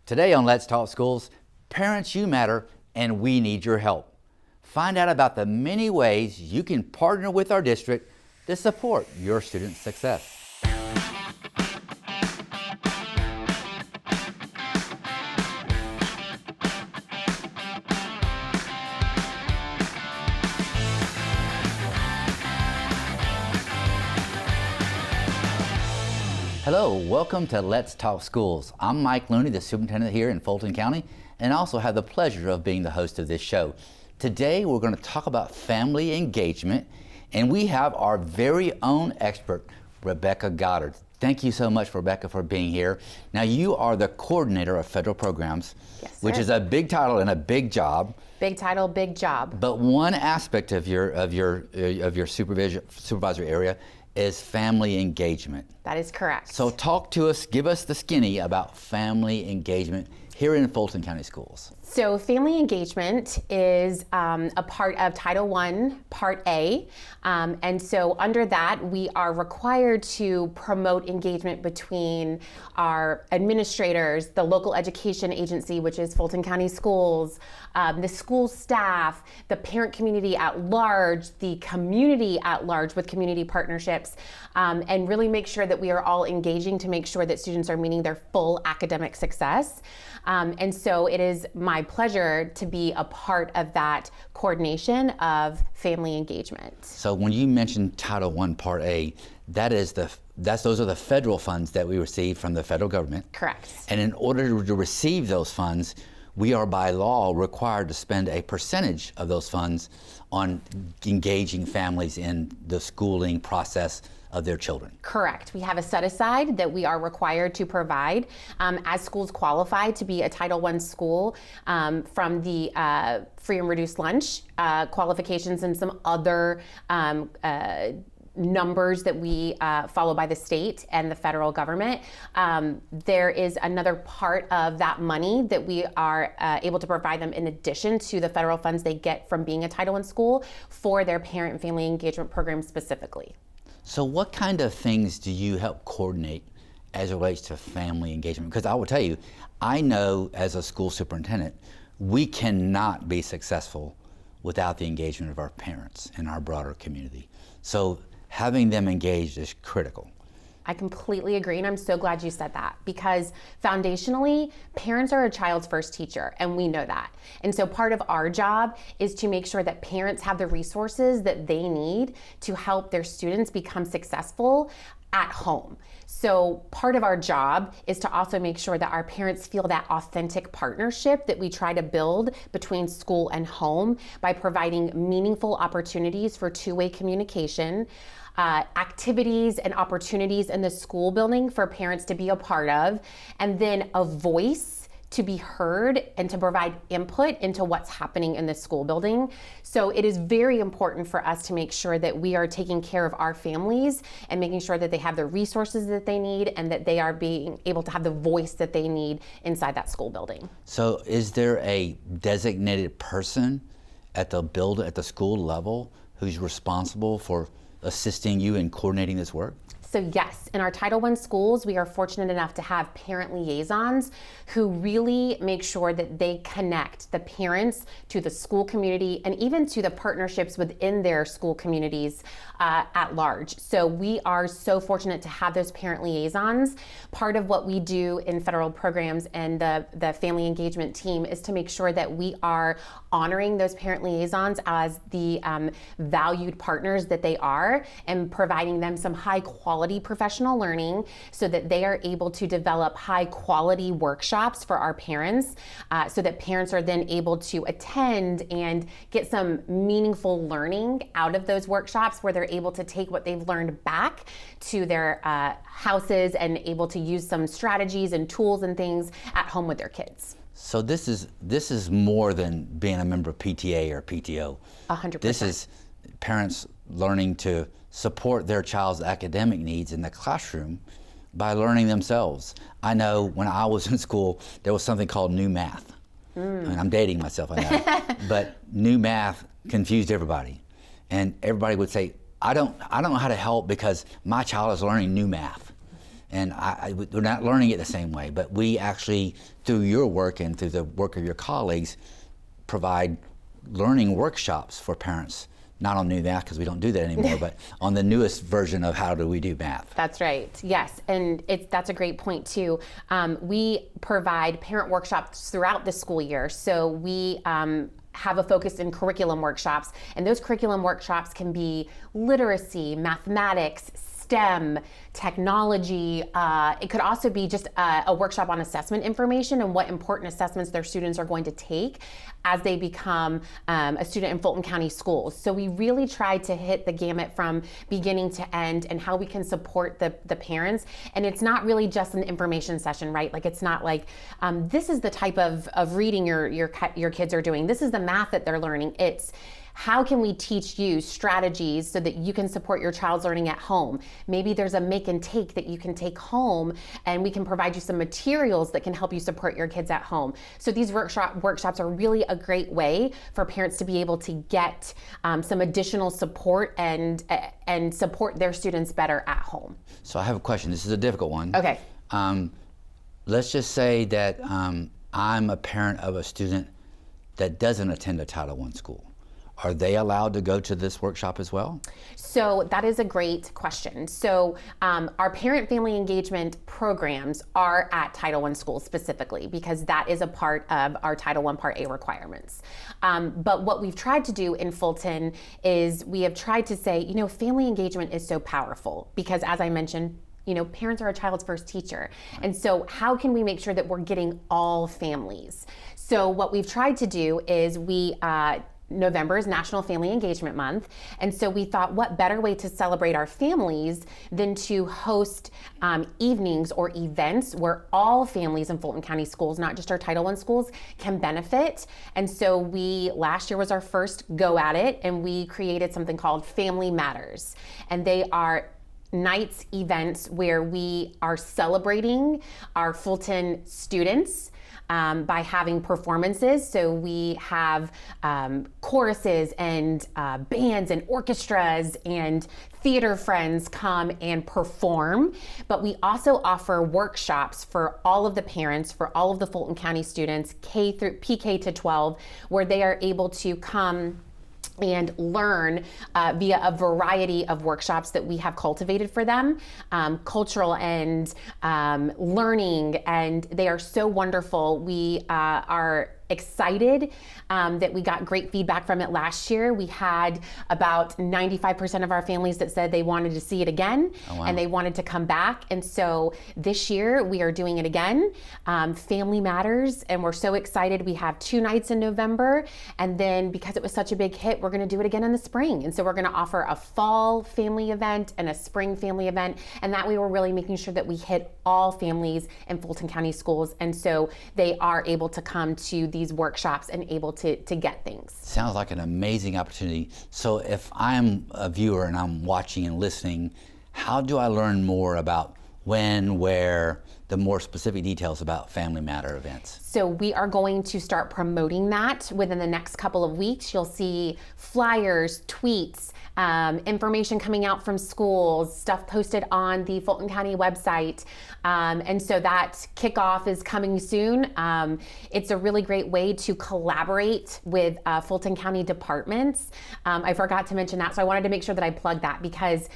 Today on Let's Talk Schools, parents, you matter and we need your help. Find out about the many ways you can partner with our district to support your students' success. Hello, welcome to Let's Talk Schools. I'm Mike Looney, the superintendent here in Fulton County, and also have the pleasure of being the host of this show. Today, we're going to talk about family engagement, and we have our very own expert, Rebecca Goddard. Thank you so much, Rebecca, for being here. Now, you are the coordinator of federal programs, yes, which is a big title and a big job. Big title, big job. But one aspect of your supervisory area is family engagement. That is correct. So talk to us, give us the skinny about family engagement here in Fulton County Schools. So family engagement is a part of Title I, Part A. And so under that, we are required to promote engagement between our administrators, the local education agency, which is Fulton County Schools, the school staff, the parent community at large, the community at large with community partnerships, and really make sure that we are all engaging to make sure that students are meeting their full academic success. And so it is my pleasure to be a part of that coordination of family engagement. So when you mentioned Title I, Part A, those are the federal funds that we receive from the federal government. Correct. And in order to receive those funds, we are by law required to spend a percentage of those funds on engaging families in the schooling process of their children. Correct. We have a set aside that we are required to provide as schools qualify to be a Title I school from the free and reduced lunch qualifications and some other numbers that we follow by the state and the federal government. There is another part of that money that we are able to provide them in addition to the federal funds they get from being a Title I school for their parent and family engagement program specifically. So what kind of things do you help coordinate as it relates to family engagement? Because I will tell you, I know as a school superintendent, we cannot be successful without the engagement of our parents and our broader community. So having them engaged is critical. I completely agree, and I'm so glad you said that, because foundationally, parents are a child's first teacher, and we know that. And so part of our job is to make sure that parents have the resources that they need to help their students become successful at home. So part of our job is to also make sure that our parents feel that authentic partnership that we try to build between school and home by providing meaningful opportunities for two-way communication, activities and opportunities in the school building for parents to be a part of, and then a voice to be heard and to provide input into what's happening in the school building. So it is very important for us to make sure that we are taking care of our families and making sure that they have the resources that they need and that they are being able to have the voice that they need inside that school building. So is there a designated person at the school level who's responsible for assisting you in coordinating this work? So yes, in our Title I schools, we are fortunate enough to have parent liaisons who really make sure that they connect the parents to the school community and even to the partnerships within their school communities at large. So we are so fortunate to have those parent liaisons. Part of what we do in federal programs and the family engagement team is to make sure that we are honoring those parent liaisons as the valued partners that they are and providing them some high quality professional learning so that they are able to develop high quality workshops for our parents so that parents are then able to attend and get some meaningful learning out of those workshops where they're able to take what they've learned back to their houses and able to use some strategies and tools and things at home with their kids. So this is more than being a member of PTA or PTO. 100%. This is parents learning to support their child's academic needs in the classroom by learning themselves. I know when I was in school, there was something called new math. I mean, I'm dating myself, I know. But new math confused everybody. And everybody would say, I don't know how to help because my child is learning new math. and we're not learning it the same way, but we actually, through your work and through the work of your colleagues, provide learning workshops for parents. Not on new math, because we don't do that anymore, but on the newest version of how do we do math. That's right, yes, and that's a great point too. We provide parent workshops throughout the school year, so we have a focus in curriculum workshops, and those curriculum workshops can be literacy, mathematics, STEM, technology. It could also be just a workshop on assessment information and what important assessments their students are going to take as they become a student in Fulton County Schools. So we really try to hit the gamut from beginning to end and how we can support the parents. And it's not really just an information session, right? Like it's not like, this is the type of reading your kids are doing. This is the math that they're learning. It's how can we teach you strategies so that you can support your child's learning at home? Maybe there's a make and take that you can take home, and we can provide you some materials that can help you support your kids at home. So these workshops are really a great way for parents to be able to get some additional support and support their students better at home. So I have a question. This is a difficult one. Okay. Let's just say that I'm a parent of a student that doesn't attend a Title I school. Are they allowed to go to this workshop as well? So that is a great question. So our parent-family engagement programs are at Title I schools specifically because that is a part of our Title I Part A requirements. But what we've tried to do in Fulton is we have tried to say, family engagement is so powerful because, as I mentioned, parents are a child's first teacher. And so how can we make sure that we're getting all families? So what we've tried to do is November is National Family Engagement Month, and so we thought what better way to celebrate our families than to host evenings or events where all families in Fulton County Schools, not just our Title I schools, can benefit. And so last year was our first go at it, and we created something called Family Matters, and they are nights events where we are celebrating our Fulton students by having performances. So we have choruses and bands and orchestras and theater friends come and perform. But we also offer workshops for all of the parents, for all of the Fulton County students, PK to 12, where they are able to come and learn via a variety of workshops that we have cultivated for them, cultural and learning, and they are so wonderful. We are excited that we got great feedback from it last year. We had about 95% of our families that said they wanted to see it again. Oh, wow. And they wanted to come back. And so this year we are doing it again, Family Matters, and we're so excited. We have 2 nights in November, and then because it was such a big hit, we're going to do it again in the spring. And so we're going to offer a fall family event and a spring family event, and that way we're really making sure that we hit all families in Fulton County Schools, and so they are able to come to these workshops and able to get things. Sounds like an amazing opportunity. So if I'm a viewer and I'm watching and listening, how do I learn more about when, where, the more specific details about Family Matter events? So we are going to start promoting that within the next couple of weeks. You'll see flyers, tweets, information coming out from schools, stuff posted on the Fulton County website. And so that kickoff is coming soon. It's a really great way to collaborate with Fulton County departments. I forgot to mention that, so I wanted to make sure that I plugged that because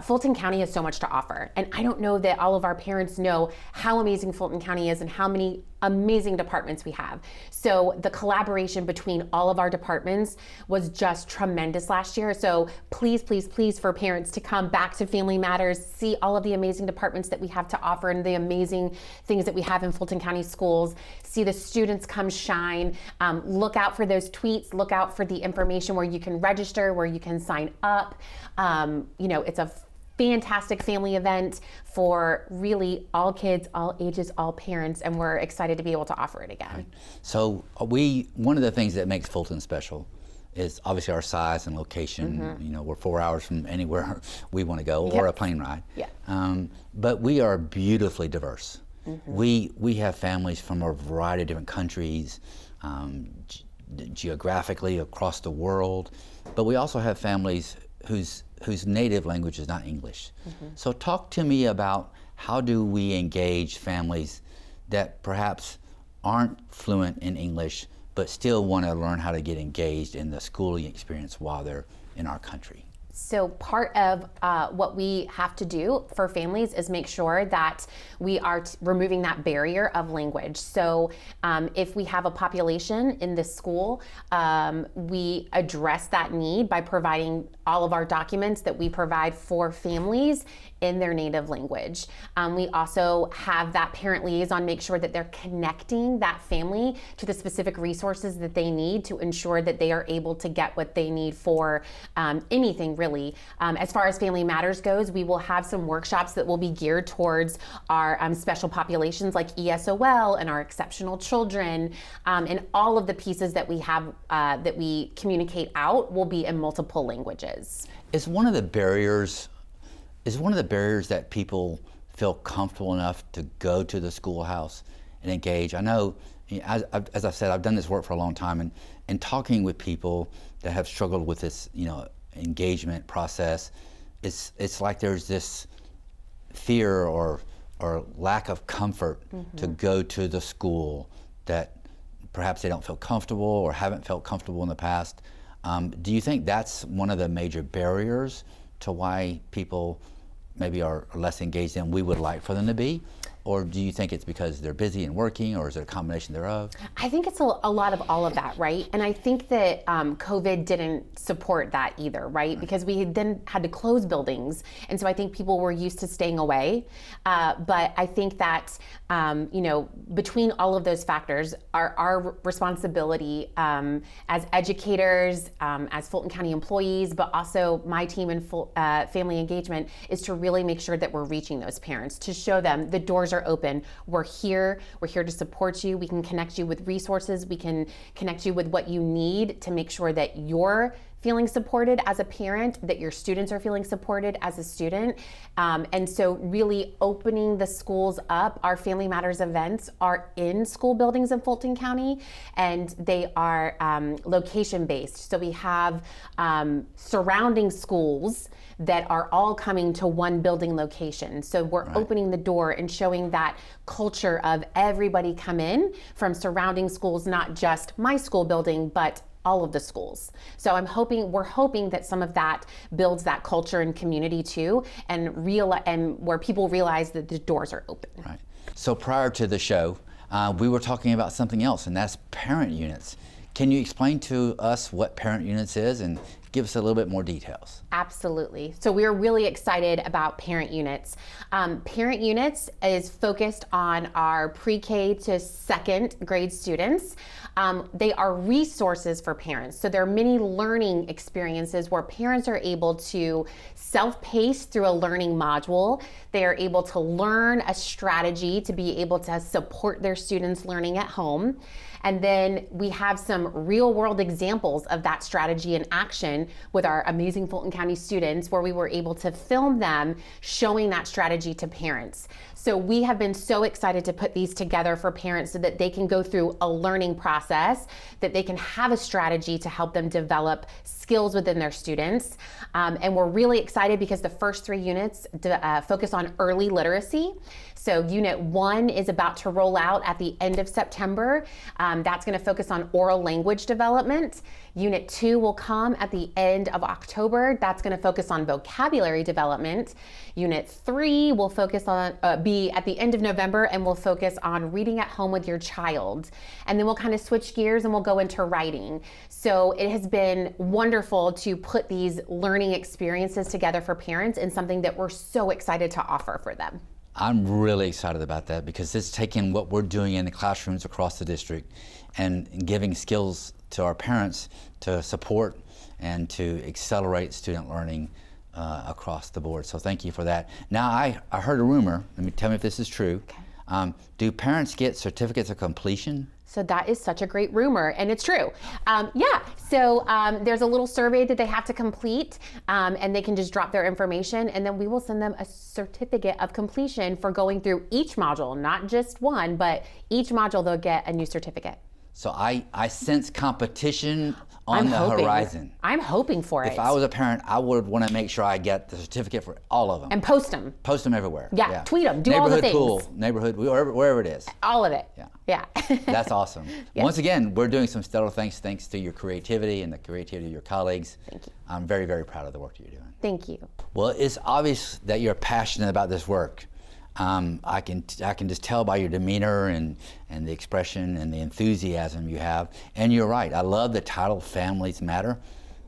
Fulton County has so much to offer. And I don't know that all of our parents know how amazing Fulton County is and how many amazing departments we have. So the collaboration between all of our departments was just tremendous last year. So please, please, please for parents to come back to Family Matters, see all of the amazing departments that we have to offer and the amazing things that we have in Fulton County Schools, see the students come shine, look out for those tweets, look out for the information where you can register, where you can sign up. It's a fantastic family event for really all kids, all ages, all parents, and we're excited to be able to offer it again. Right. So one of the things that makes Fulton special is obviously our size and location. Mm-hmm. We're 4 hours from anywhere we want to go, or a plane ride. Yeah. But we are beautifully diverse. Mm-hmm. We have families from a variety of different countries, geographically across the world, but we also have families whose native language is not English. Mm-hmm. So talk to me about how do we engage families that perhaps aren't fluent in English but still want to learn how to get engaged in the schooling experience while they're in our country? So part of what we have to do for families is make sure that we are removing that barrier of language. So if we have a population in this school, we address that need by providing all of our documents that we provide for families in their native language. We also have that parent liaison make sure that they're connecting that family to the specific resources that they need to ensure that they are able to get what they need for anything really. As far as Family Matters goes, we will have some workshops that will be geared towards our special populations like ESOL and our exceptional children, and all of the pieces that we have that we communicate out will be in multiple languages. Is one of the barriers that people feel comfortable enough to go to the schoolhouse and engage? I know, as I said, I've done this work for a long time, and talking with people that have struggled with this, engagement process, it's like there's this fear or lack of comfort to go to the school, that perhaps they don't feel comfortable or haven't felt comfortable in the past. Do you think that's one of the major barriers to why people maybe are less engaged than we would like for them to be? Or do you think it's because they're busy and working, or is it a combination thereof? I think it's a lot of all of that, right? And I think that COVID didn't support that either, right? Because we then had to close buildings. And so I think people were used to staying away. But I think that, between all of those factors, our responsibility as educators, as Fulton County employees, but also my team in family engagement, is to really make sure that we're reaching those parents, to show them the doors are open. We're here to support you. We can connect you with resources. We can connect you with what you need to make sure that you're feeling supported as a parent, that your students are feeling supported as a student. And so really opening the schools up. Our Family Matters events are in school buildings in Fulton County, and they are location based. So we have surrounding schools that are all coming to one building location. So we're opening the door and showing that culture of everybody come in from surrounding schools, not just my school building, but all of the schools. So we're hoping that some of that builds that culture and community too, and where people realize that the doors are open. Right. So prior to the show, we were talking about something else, and that's parent units. Can you explain to us what parent units is and give us a little bit more details? Absolutely. So we're really excited about parent units. Parent units is focused on our pre-K to second grade students. They are resources for parents. So there are many learning experiences where parents are able to self-pace through a learning module. They are able to learn a strategy to be able to support their students learning at home. And then we have some real world examples of that strategy in action with our amazing Fulton County students, where we were able to film them showing that strategy to parents. So we have been so excited to put these together for parents so that they can go through a learning process, that they can have a strategy to help them develop skills within their students. And we're really excited because the first 3 units focus on early literacy. So Unit 1 is about to roll out at the end of September. That's going to focus on oral language development. Unit 2 will come at the end of October. That's going to focus on vocabulary development. Unit 3 will focus on be at the end of November, and will focus on reading at home with your child. And then we'll kind of switch gears and we'll go into writing. So it has been wonderful to put these learning experiences together for parents, and something that we're so excited to offer for them. I'm really excited about that, because it's taking what we're doing in the classrooms across the district and giving skills to our parents to support and to accelerate student learning across the board. So thank you for that. Now, I heard a rumor. Tell me if this is true. Okay. Do parents get certificates of completion? So that is such a great rumor, and it's true. So there's a little survey that they have to complete, and they can just drop their information, and then we will send them a certificate of completion for going through each module, not just one, but each module they'll get a new certificate. So I sense competition on I'm the hoping. horizon. I'm hoping for it. If I was a parent, I would want to make sure I get the certificate for all of them. And post them. Post them everywhere. Yeah, tweet them, do all the things. Neighborhood pool, neighborhood, wherever it is. All of it. Yeah. That's awesome. Yes. Once again, we're doing some stellar things thanks to your creativity and the creativity of your colleagues. Thank you. I'm very, very proud of the work that you're doing. Thank you. Well, it's obvious that you're passionate about this work. I can just tell by your demeanor and the expression and the enthusiasm you have. And you're right. I love the title Families Matter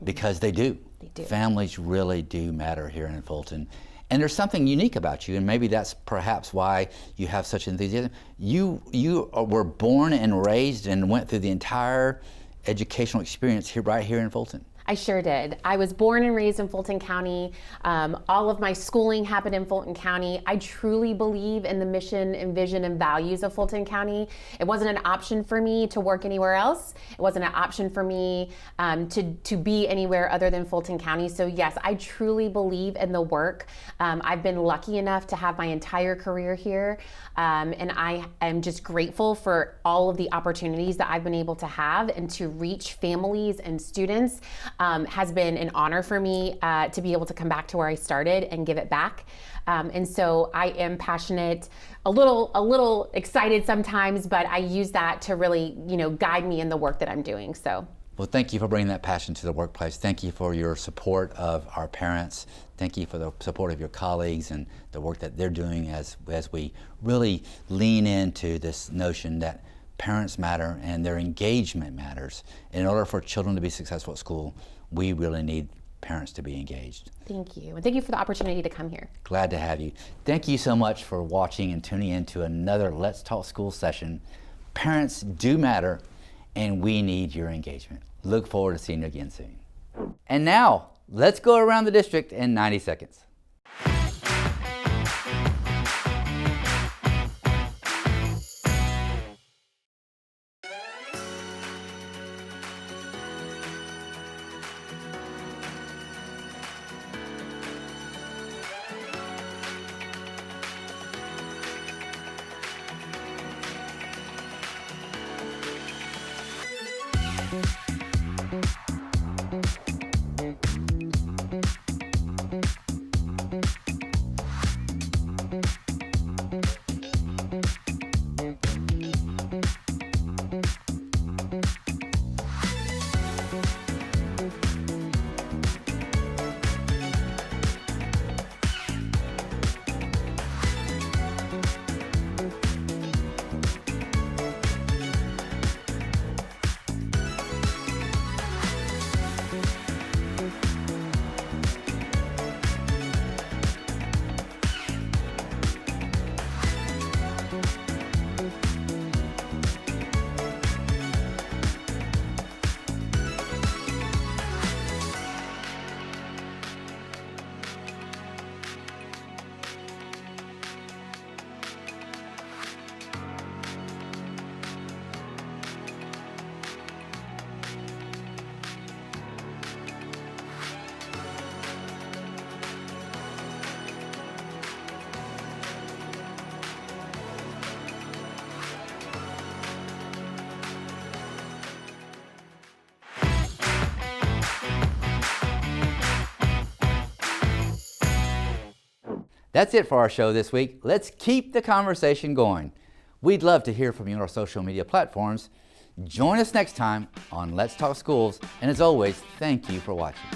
because they do. They do. Families really do matter here in Fulton. And there's something unique about you, and maybe that's perhaps why you have such enthusiasm. You were born and raised and went through the entire educational experience here, right here in Fulton. I sure did. I was born and raised in Fulton County. All of my schooling happened in Fulton County. I truly believe in the mission and vision and values of Fulton County. It wasn't an option for me to work anywhere else. It wasn't an option for me to be anywhere other than Fulton County. So yes, I truly believe in the work. I've been lucky enough to have my entire career here. And I am just grateful for all of the opportunities that I've been able to have and to reach families and students. Has been an honor for me to be able to come back to where I started and give it back. And so I am passionate, a little excited sometimes, but I use that to really, guide me in the work that I'm doing. So. Well, thank you for bringing that passion to the workplace. Thank you for your support of our parents. Thank you for the support of your colleagues and the work that they're doing as we really lean into this notion that parents matter and their engagement matters. In order for children to be successful at school, we really need parents to be engaged. Thank you. And thank you for the opportunity to come here. Glad to have you. Thank you so much for watching and tuning in to another Let's Talk School session. Parents do matter, and we need your engagement. Look forward to seeing you again soon. And now, let's go around the district in 90 seconds. That's it for our show this week. Let's keep the conversation going. We'd love to hear from you on our social media platforms. Join us next time on Let's Talk Schools. And as always, thank you for watching.